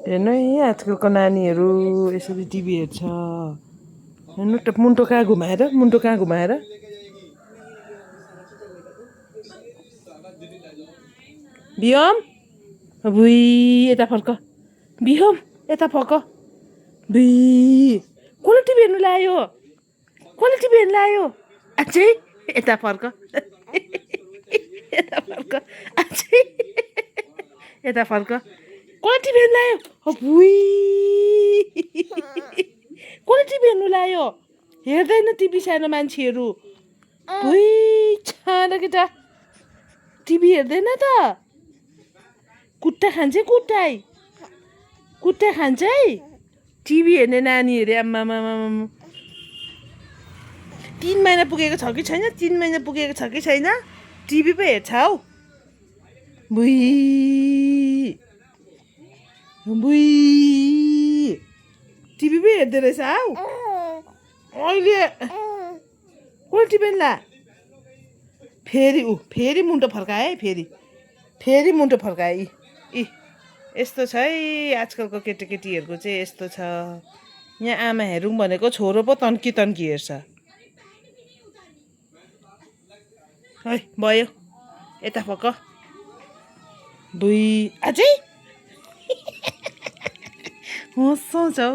हेर्नु है आजकलको नानीहरू यसरी टिभी हेर्छ। हेर्नु त मुन्टो कहाँ घुमाएर बियम भुइ यता फर्क बियम यता फर्क भुइ कसले टिभी हेर्नु ल्यायो अझै यता फर्क अझै यता फर्क कसले टिभी हेर्नु ल्यायो भुइ कसले टिभी हेर्नु ल्यायो हेर्दैन टिभी सानो मान्छेहरू भुइ छाँदा केटा टिभी हेर्दैन त कुट्टा खान्छ कुट्टा खान्छ है टिभी हेर्ने नानी हेरे आम्मामा 3 महिना पुगेको छ कि छैन टिभी पो हेर्छ हौ भुइ टिभी पो हेर्दो रहेछ हौ अहिले कसले टिभी ला फेरि मुन्टो फर्काए फेरि मुन्टो फर्काए यी यस्तो छ है आजकलको केटाकेटीहरूको चाहिँ यस्तो छ यहाँ आमा हेरौँ भनेको छोरो पो तन्की हेर्छ है भयो यता फर्क भुइ अझै हँसाउँछ हौ